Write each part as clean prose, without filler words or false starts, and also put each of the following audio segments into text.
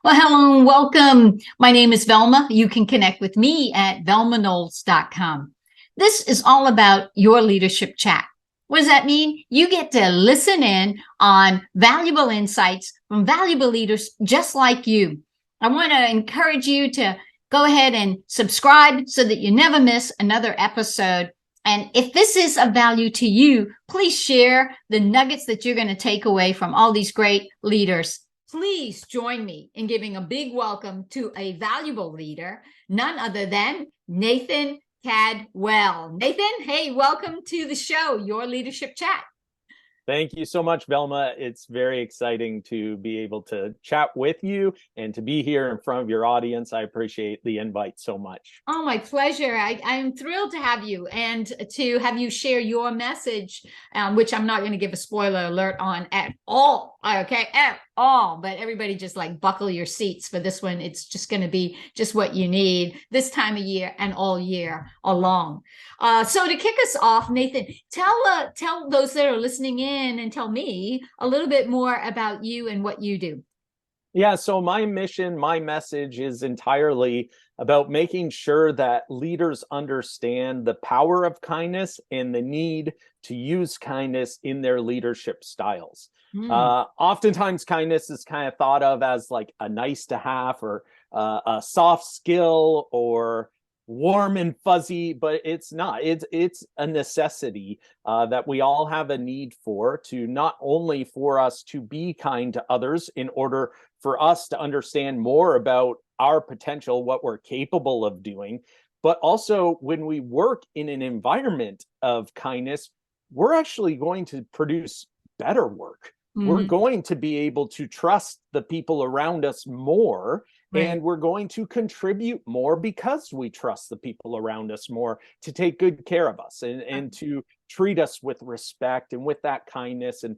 Well, hello and welcome. My name is Velma. You can connect with me at velmanolds.com. This is all about your leadership chat. What does that mean? You get to listen in on valuable insights from valuable leaders just like you. I want to encourage you to go ahead and subscribe so that you never miss another episode. And if this is of value to you, please share the nuggets that you're going to take away from all these great leaders. Please join me in giving a big welcome to a valuable leader, none other than Nathan Caldwell. Nathan, hey, welcome to the show, Your Leadership Chat. Thank you so much, Velma. It's very exciting to be able to chat with you and to be here in front of your audience. I appreciate the invite so much. Oh, my pleasure. I'm thrilled to have you and to have you share your message, which I'm not going to give a spoiler alert on at all. Okay, at all. But everybody just like buckle your seats for this one. It's just going to be just what you need this time of year and all year long. So to kick us off, Nathan, tell those that are listening in and tell me a little bit more about you and what you do. Yeah, so my mission, my message is entirely about making sure that leaders understand the power of kindness and the need to use kindness in their leadership styles. Oftentimes, kindness is kind of thought of as like a nice to have or a soft skill or warm and fuzzy, but it's not. It's a necessity that we all have a need for, to not only for us to be kind to others in order for us to understand more about our potential, what we're capable of doing, but also when we work in an environment of kindness, we're actually going to produce better work. We're going to be able to trust the people around us more. Right. And we're going to contribute more because we trust the people around us more to take good care of us and to treat us with respect and with that kindness. And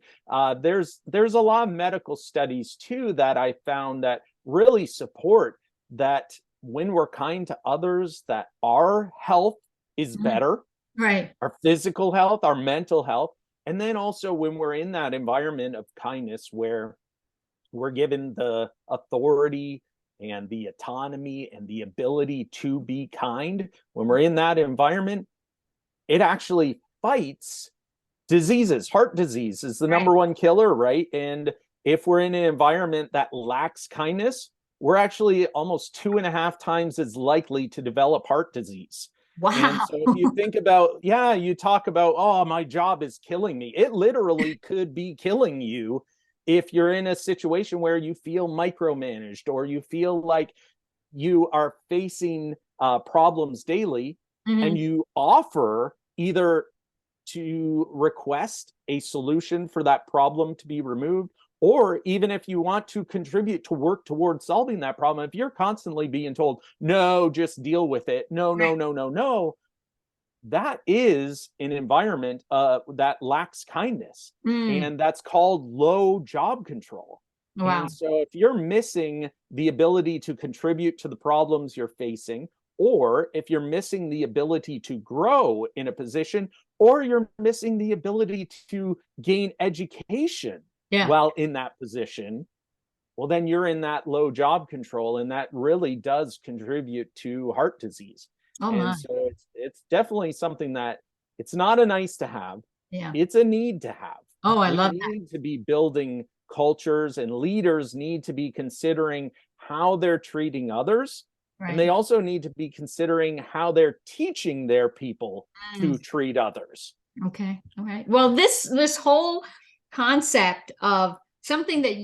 there's a lot of medical studies too that I found that really support that when we're kind to others, that our health is better, right? Our physical health, our mental health. And then also when we're in that environment of kindness where we're given the authority and the autonomy and the ability to be kind, when we're in that environment, it actually fights diseases. Heart disease is the number one killer, right? And if we're in an environment that lacks kindness, we're actually almost 2.5 times as likely to develop heart disease. Wow. And so if you think about, you talk about, oh, my job is killing me. It literally could be killing you if you're in a situation where you feel micromanaged or you feel like you are facing problems daily, and you offer either to request a solution for that problem to be removed, or even if you want to contribute to work towards solving that problem, if you're constantly being told, no, just deal with it, no, that is an environment that lacks kindness. And that's called low job control. Wow. And so if you're missing the ability to contribute to the problems you're facing, or if you're missing the ability to grow in a position, or you're missing the ability to gain education while in that position, well, then you're in that low job control, and that really does contribute to heart disease. And so it's definitely something that it's not a nice to have. It's a need to have. I love that. We need to be building cultures, and leaders need to be considering how they're treating others. And they also need to be considering how they're teaching their people to treat others. Okay. All right. Well, this whole concept of something that,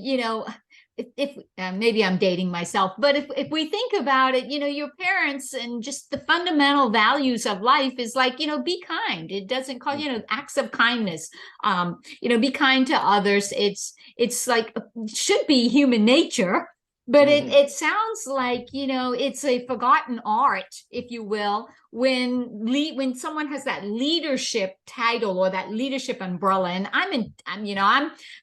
if maybe I'm dating myself, but if we think about it, your parents and just the fundamental values of life is like, be kind. It doesn't call, acts of kindness, be kind to others. It's like, should be human nature, but it sounds like, it's a forgotten art, if you will, when someone has that leadership title or that leadership umbrella. And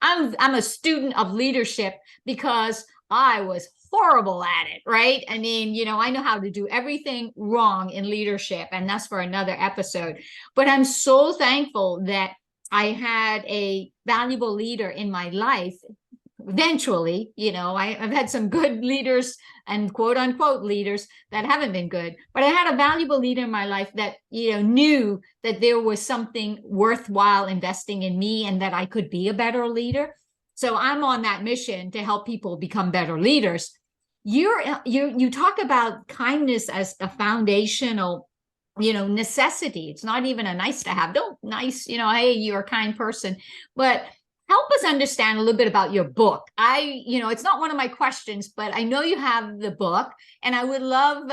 I'm a student of leadership because I was horrible at it, right? I mean, I know how to do everything wrong in leadership, and that's for another episode. But I'm so thankful that I had a valuable leader in my life eventually, I've had some good leaders and quote unquote leaders that haven't been good, but I had a valuable leader in my life that, knew that there was something worthwhile investing in me and that I could be a better leader. So I'm on that mission to help people become better leaders. You talk about kindness as a foundational, necessity. It's not even a nice to have. Don't nice, hey, you're a kind person, but help us understand a little bit about your book. It's not one of my questions, but I know you have the book, and I would love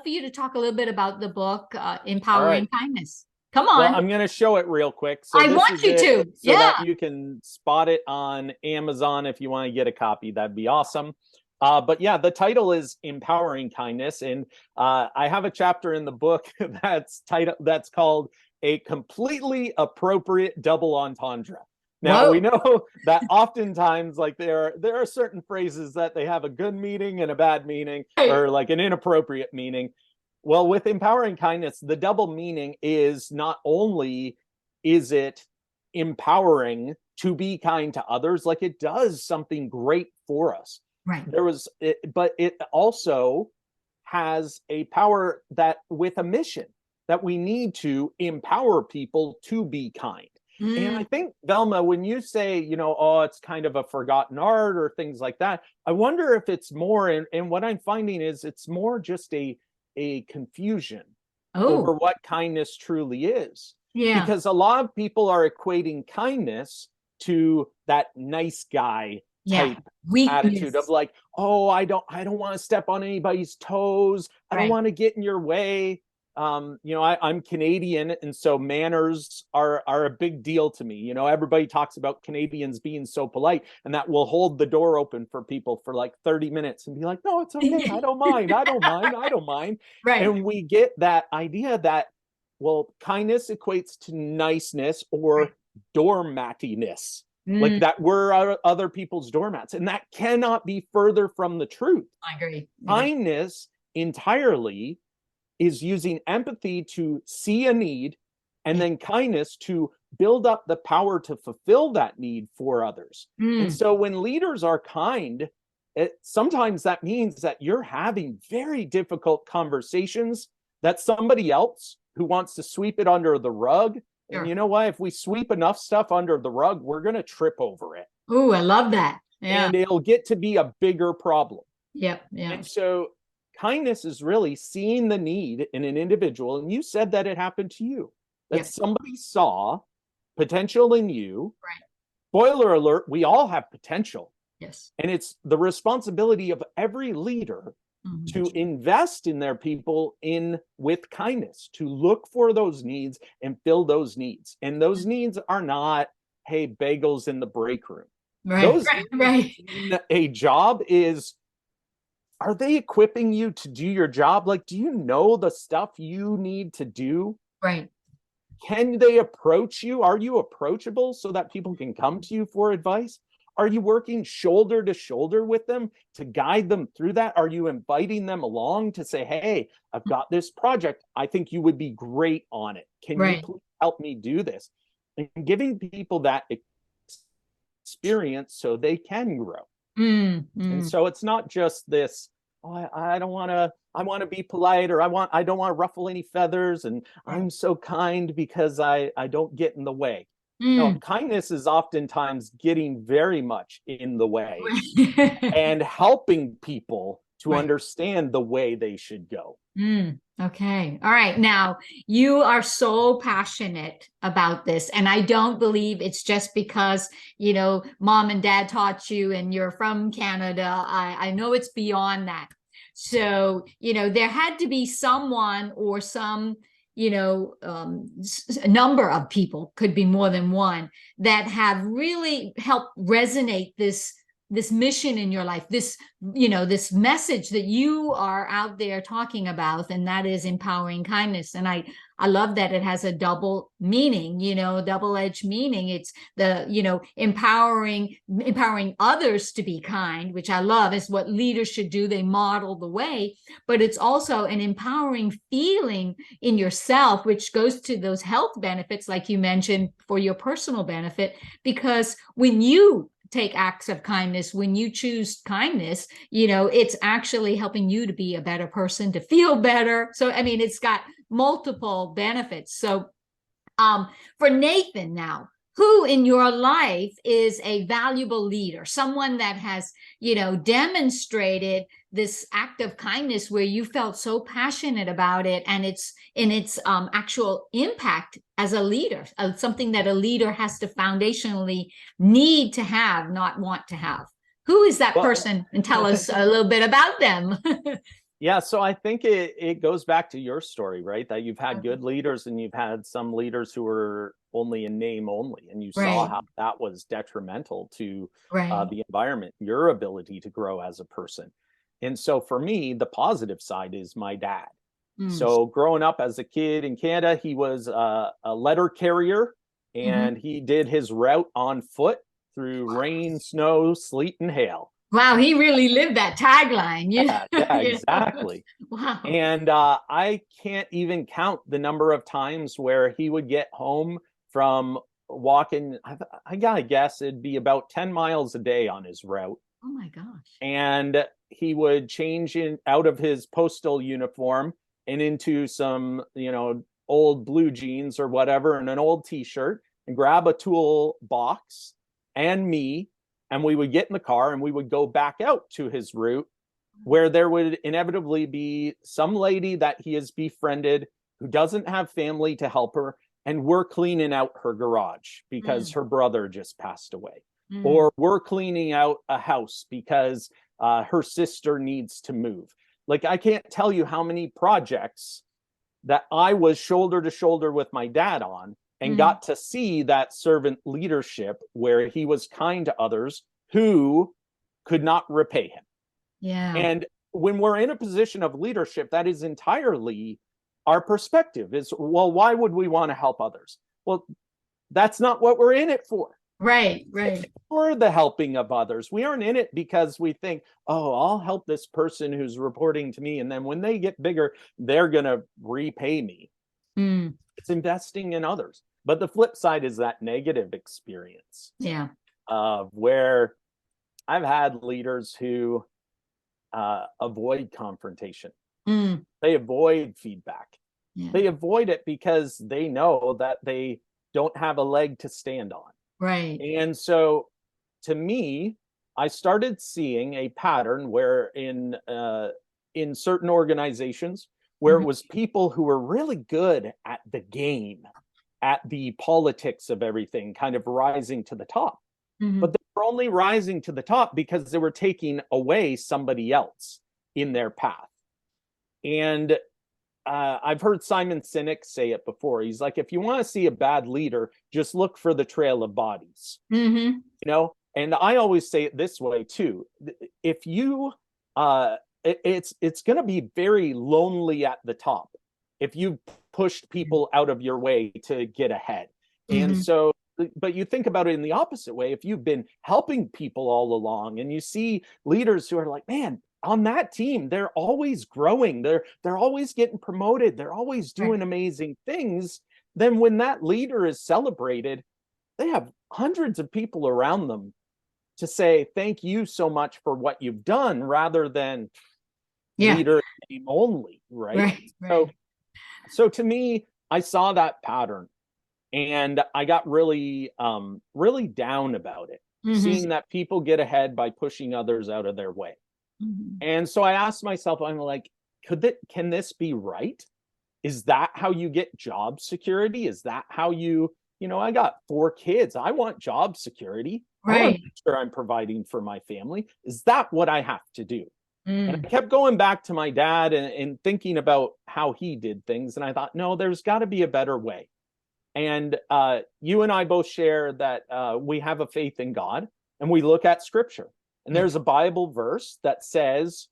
for you to talk a little bit about the book, Empowering Kindness. Come on. Well, I'm going to show it real quick. So I want you to. So that you can spot it on Amazon if you want to get a copy. That'd be awesome. But yeah, the title is Empowering Kindness. And I have a chapter in the book that's called A Completely Appropriate Double Entendre. Now, Whoa. We know that oftentimes, like, there are certain phrases that they have a good meaning and a bad meaning, or like an inappropriate meaning. Well, with Empowering Kindness, the double meaning is not only is it empowering to be kind to others, like it does something great for us. Right. But it also has a power that with a mission that we need to empower people to be kind. And I think, Velma, when you say, it's kind of a forgotten art or things like that, I wonder if it's more, and what I'm finding is it's more just a confusion over what kindness truly is. Yeah. Because a lot of people are equating kindness to that nice guy type attitude of like, oh, I don't want to step on anybody's toes. I don't want to get in your way. I'm Canadian, and so manners are a big deal to me. Everybody talks about Canadians being so polite, and that will hold the door open for people for like 30 minutes and be like, no, it's okay. I don't mind. I don't mind. Right. And we get that idea that, well, kindness equates to niceness or doormattiness, like that we're other people's doormats. And that cannot be further from the truth. I agree. Kindness entirely is using empathy to see a need, and then kindness to build up the power to fulfill that need for others. And so when leaders are kind, sometimes that means that you're having very difficult conversations that somebody else who wants to sweep it under the rug. And you know what? If we sweep enough stuff under the rug, we're going to trip over it. Oh, I love that. Yeah. And it'll get to be a bigger problem. Yep. Yeah. And so kindness is really seeing the need in an individual. And you said that it happened to you, that somebody saw potential in you. Right. Spoiler alert, we all have potential. Yes. And it's the responsibility of every leader to invest in their people with kindness, to look for those needs and fill those needs. And those needs are not, hey, bagels in the break room. Right. Those right. A job is, are they equipping you to do your job? Like, do you know the stuff you need to do? Right. Can they approach you? Are you approachable so that people can come to you for advice? Are you working shoulder to shoulder with them to guide them through that? Are you inviting them along to say, hey, I've got this project. I think you would be great on it. Can you please help me do this? And giving people that experience so they can grow. And so it's not just this, I don't want to, I want to be polite, or I don't want to ruffle any feathers, and I'm so kind because I don't get in the way. No, kindness is oftentimes getting very much in the way and helping people to understand the way they should go. Okay. All right. Now, you are so passionate about this, and I don't believe it's just because, mom and dad taught you and you're from Canada. I know it's beyond that. So, there had to be someone or some, a number of people, could be more than one, that have really helped resonate this mission in your life, this message that you are out there talking about, and that is empowering kindness. And I love that it has a double meaning, double-edged meaning. It's the, empowering others to be kind, which I love, is what leaders should do. They model the way, but it's also an empowering feeling in yourself, which goes to those health benefits, like you mentioned, for your personal benefit, because when you take acts of kindness, when you choose kindness, you know, it's actually helping you to be a better person, to feel better. So, I mean, it's got multiple benefits. So, for Nathan now, who in your life is a valuable leader, someone that has, you know, demonstrated this act of kindness where you felt so passionate about it, and it's in its actual impact as a leader, something that a leader has to foundationally need to have, not want to have. Who is that person? And tell us a little bit about them. Yeah, so I think it goes back to your story, right? That you've had good leaders and you've had some leaders who were only in name only, and you saw Right. how that was detrimental to Right. the environment, your ability to grow as a person. And so for me, the positive side is my dad. Mm. So growing up as a kid in Canada, he was a letter carrier, and Mhm. he did his route on foot through rain, snow, sleet, and hail. Wow, he really lived that tagline. Yeah, yeah, You know? exactly. Wow. And I can't even count the number of times where he would get home from walking. I gotta guess it'd be about 10 miles a day on his route. Oh my gosh. And he would change in out of his postal uniform and into some, old blue jeans or whatever, and an old t-shirt, and grab a tool box and me, and we would get in the car and we would go back out to his route, where there would inevitably be some lady that he has befriended who doesn't have family to help her, and we're cleaning out her garage because her brother just passed away. Or we're cleaning out a house because her sister needs to move. Like, I can't tell you how many projects that I was shoulder to shoulder with my dad on, and got to see that servant leadership where he was kind to others who could not repay him. Yeah. And when we're in a position of leadership, that is entirely our perspective is, well, why would we want to help others? Well, that's not what we're in it for. Right, right. For the helping of others. We aren't in it because we think, oh, I'll help this person who's reporting to me, and then when they get bigger, they're going to repay me. Mm. It's investing in others. But the flip side is that negative experience. Yeah. Where I've had leaders who avoid confrontation. They avoid feedback. Yeah. They avoid it because they know that they don't have a leg to stand on. Right. And so, to me, I started seeing a pattern where in certain organizations where it was people who were really good at the game, at the politics of everything, kind of rising to the top. But they were only rising to the top because they were taking away somebody else in their path. And I've heard Simon Sinek say it before. He's like, if you want to see a bad leader, just look for the trail of bodies. And I always say it this way too. If you, it's going to be very lonely at the top if you pushed people out of your way to get ahead. And so, but you think about it in the opposite way. If you've been helping people all along, and you see leaders who are like, man, on that team, they're always growing, they're always getting promoted, they're always doing amazing things, then when that leader is celebrated, they have hundreds of people around them to say thank you so much for what you've done, rather than leader name only, right? So to me, I saw that pattern, and I got really really down about it, seeing that people get ahead by pushing others out of their way. And so I asked myself, I'm like, can this be right? Is that how you get job security? Is that how I got 4 kids. I want job security. I want to make sure I'm providing for my family. Is that what I have to do? And I kept going back to my dad and thinking about how he did things. And I thought, no, there's got to be a better way. And you and I both share that we have a faith in God, and we look at scripture. And there's a Bible verse that says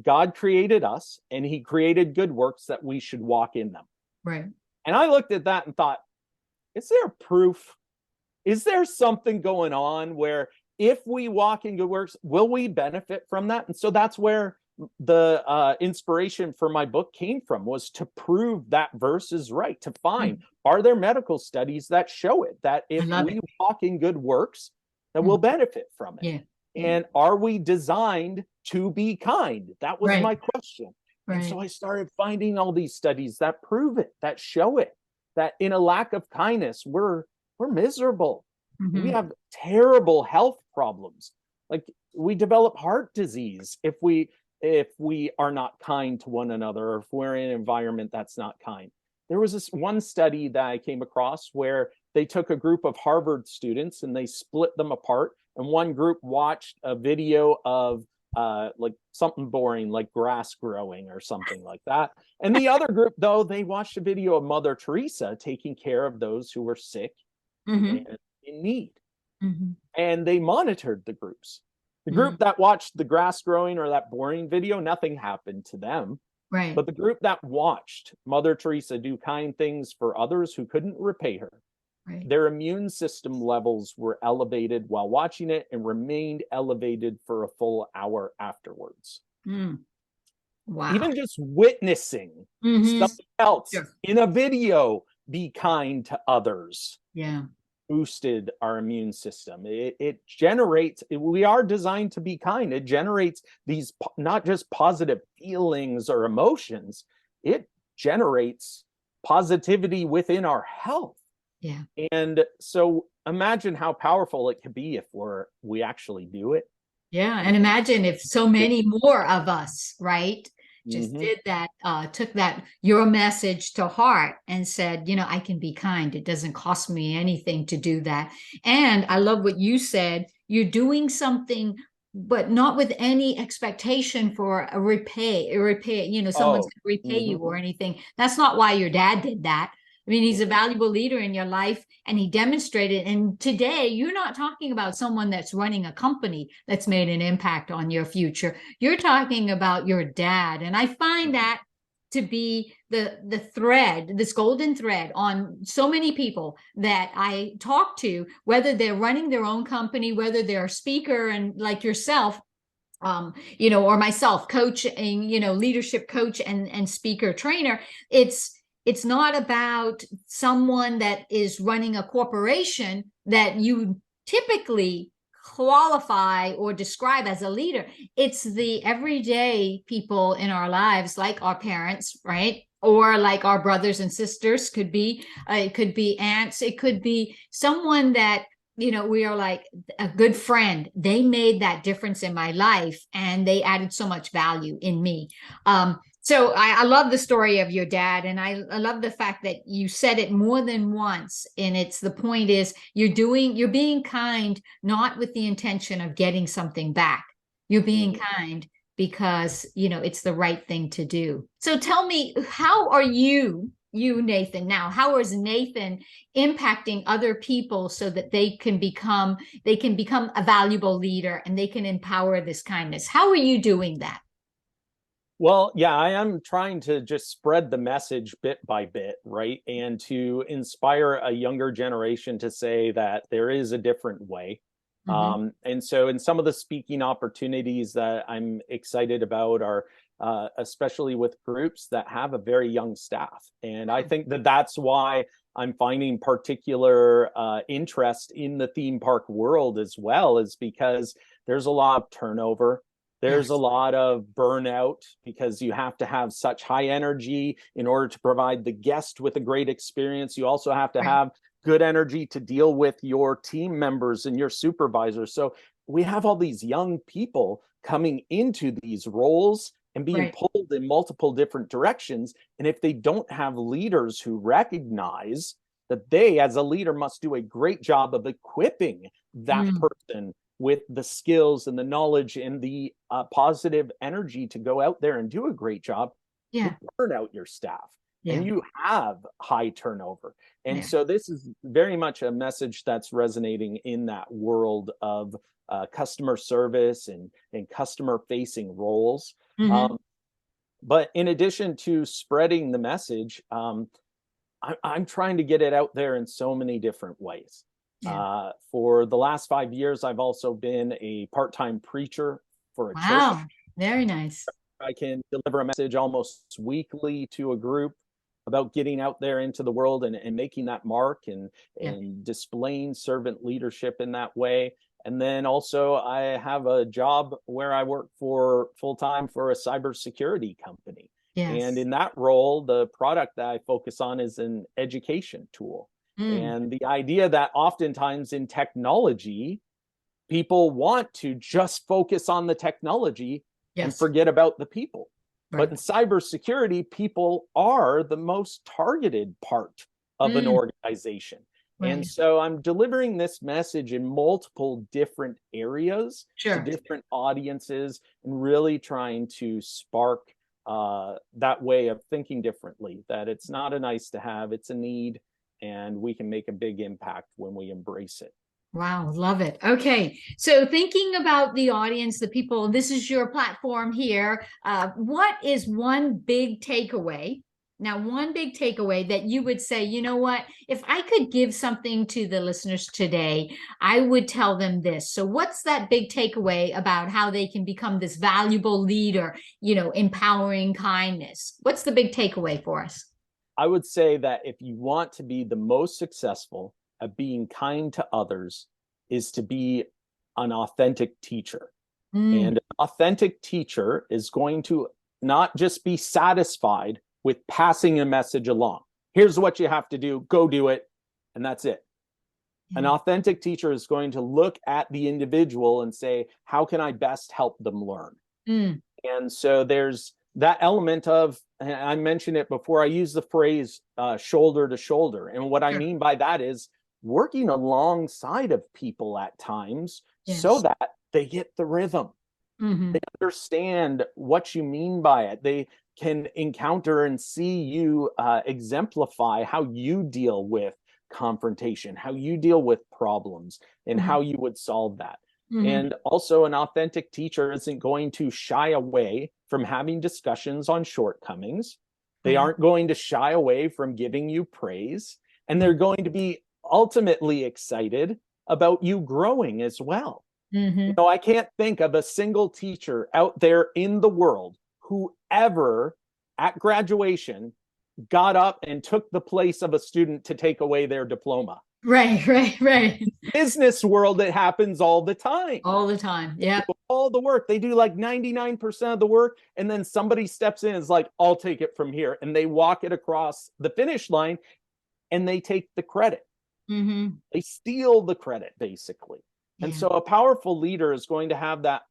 God created us, and he created good works that we should walk in them. Right. And I looked at that and thought, is there proof? Is there something going on where if we walk in good works, will we benefit from that? And so that's where the inspiration for my book came from, was to prove that verse is right, to find, are there medical studies that show it, that if we walk in good works, that will benefit from it. Yeah. And are we designed to be kind? That was Right. my question. And so Right. I started finding all these studies that prove it, that show it, that in a lack of kindness, we're miserable. We Hmm. have terrible health problems. Like we develop heart disease if we are not kind to one another, or if we're in an environment that's not kind. There was this one study that I came across where they took a group of Harvard students and they split them apart. And one group watched a video of like something boring, like grass growing or something like that. And the other group, though, they watched a video of Mother Teresa taking care of those who were sick Hmm. and in need. Hmm. And they monitored the groups. The Mm. group that watched the grass growing or that boring video, nothing happened to them. Right. But the group that watched Mother Teresa do kind things for others who couldn't repay her, Right. their immune system levels were elevated while watching it and remained elevated for a full hour afterwards. Mm. Wow. Even just witnessing Hmm. somebody else Sure. in a video be kind to others Yeah. boosted our immune system. It generates, we are designed to be kind. It generates these not just positive feelings or emotions, it generates positivity within our health. Yeah. And so imagine how powerful it could be if we actually do it. Yeah. And imagine if so many more of us, right, just Mm-hmm. did that, took that, your message to heart and said, I can be kind. It doesn't cost me anything to do that. And I love what you said. You're doing something, but not with any expectation for someone's Oh, going to repay you mm-hmm. or anything. That's not why your dad did that. I mean, he's a valuable leader in your life and he demonstrated. And today, you're not talking about someone that's running a company that's made an impact on your future. You're talking about your dad. And I find that to be the thread, this golden thread on so many people that I talk to, whether they're running their own company, whether they're a speaker and like yourself, or myself coaching, leadership coach and speaker trainer. It's not about someone that is running a corporation that you typically qualify or describe as a leader. It's the everyday people in our lives, like our parents, right? Or like our brothers and sisters, it could be aunts, it could be someone that we are like a good friend. They made that difference in my life and they added so much value in me. So I love the story of your dad, and I love the fact that you said it more than once. And it's the point is you're being kind, not with the intention of getting something back. You're being kind because it's the right thing to do. So tell me, how are Nathan, now how is Nathan impacting other people so that they can become a valuable leader and they can empower this kindness? How are you doing that? Well, yeah, I am trying to just spread the message bit by bit, right? And to inspire a younger generation to say that there is a different way. Mm-hmm. And so, in some of the speaking opportunities that I'm excited about are especially with groups that have a very young staff. And I think that that's why I'm finding particular interest in the theme park world as well, is because there's a lot of turnover. There's a Yes. lot of burnout because you have to have such high energy in order to provide the guest with a great experience. You also have to Right. have good energy to deal with your team members and your supervisors. So we have all these young people coming into these roles and being Right. pulled in multiple different directions. And if they don't have leaders who recognize that they, as a leader, must do a great job of equipping that Mm. person with the skills and the knowledge and the positive energy to go out there and do a great job, you Yeah. burn out your staff Yeah. and you have high turnover. And Yeah. so this is very much a message that's resonating in that world of customer service and customer facing roles. Mm-hmm. But in addition to spreading the message, I'm trying to get it out there in so many different ways. Yeah. For the last 5 years, I've also been a part-time preacher for a church. Wow. Very nice. I can deliver a message almost weekly to a group about getting out there into the world and making that mark Yeah. and displaying servant leadership in that way. And then also I have a job where I work for full-time for a cybersecurity company. And Yes. in that role, the product that I focus on is an education tool. Mm, And the idea that oftentimes in technology, people want to just focus on the technology and yes. forget about the people. But in Right. cybersecurity, people are the most targeted part of an Mm, organization. And right. so I'm delivering this message in multiple different areas to Sure. different audiences and really trying to spark that way of thinking differently, that it's not a nice to have, it's a need, and we can make a big impact when we embrace it. Wow, love it. Okay. So thinking about the audience, the people, this is your platform here. What is one big takeaway? Now, one big takeaway that you would say, you know what, if I could give something to the listeners today, I would tell them this. So what's that big takeaway about how they can become this valuable leader, empowering kindness? What's the big takeaway for us? I would say that if you want to be the most successful at being kind to others, is to be an authentic teacher. Mm, And an authentic teacher is going to not just be satisfied with passing a message along. Here's what you have to do, go do it, and that's it. An yeah. authentic teacher is going to look at the individual and say, how can I best help them learn? Mm, And so there's that element of, and I mentioned it before, I use the phrase shoulder to shoulder. And what I sure. mean by that is working alongside of people at times so Yes. that they get the rhythm. Hmm. They understand what you mean by it. They can encounter and see you exemplify how you deal with confrontation, how you deal with problems, and Hmm. how you would solve that. Hmm. And also, an authentic teacher isn't going to shy away from having discussions on shortcomings. They Right. aren't going to shy away from giving you praise. And Yeah. they're going to be ultimately excited about you growing as well. Hmm. I can't think of a single teacher out there in the world who ever at graduation got up and took the place of a student to take away their diploma. Right, right, right. Business world, it happens all the time. All the time. Yeah. All the work. They do like 99% of the work, and then somebody steps in and is like, I'll take it from here. And they walk it across the finish line and they take the credit. Hmm. They steal the credit, basically. And Yeah. so a powerful leader is going to have that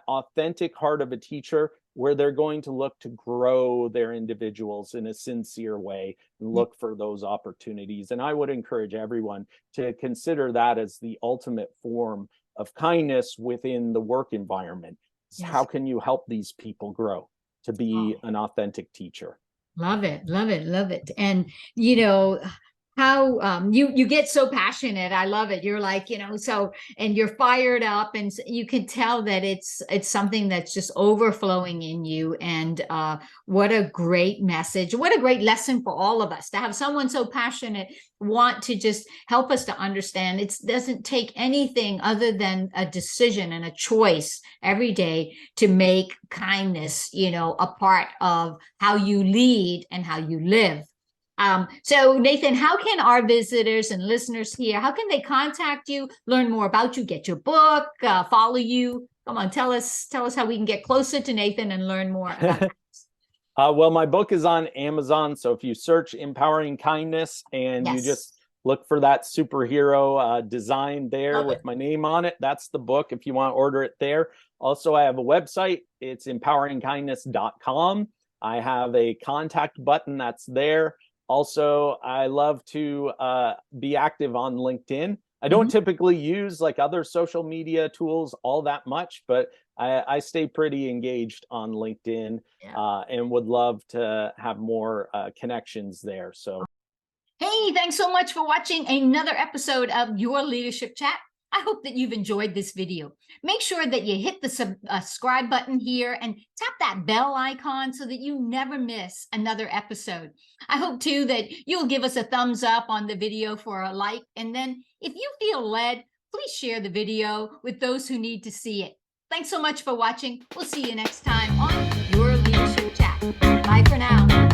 authentic heart of a teacher where they're going to look to grow their individuals in a sincere way and Yeah. look for those opportunities. And I would encourage everyone to consider that as the ultimate form of kindness within the work environment. How Yes. can you help these people grow to be Oh, an authentic teacher? love it, love it, love it. And how you get so passionate. I love it. You're like, so, and you're fired up, and you can tell that it's something that's just overflowing in you. And what a great message. What a great lesson for all of us to have someone so passionate want to just help us to understand it doesn't take anything other than a decision and a choice every day to make kindness, a part of how you lead and how you live. So Nathan, how can our visitors and listeners here, how can they contact you, learn more about you, get your book, follow you? Come on, tell us how we can get closer to Nathan and learn more about that. Well, my book is on Amazon. So if you search Empowering Kindness and you Yes. just look for that superhero design there Love with it. my name on it, that's the book if you want to order it there. Also, I have a website. It's empoweringkindness.com. I have a contact button that's there. Also, I love to be active on LinkedIn. I don't Mhm. typically use like other social media tools all that much, but I stay pretty engaged on LinkedIn Yeah. and would love to have more connections there. So, Hey, thanks so much for watching another episode of Your Leadership Chat. I hope that you've enjoyed this video. Make sure that you hit the subscribe button here and tap that bell icon so that you never miss another episode. I hope too that you'll give us a thumbs up on the video for a like. And then if you feel led, please share the video with those who need to see it. Thanks so much for watching. We'll see you next time on Your Leadership Chat. Bye for now.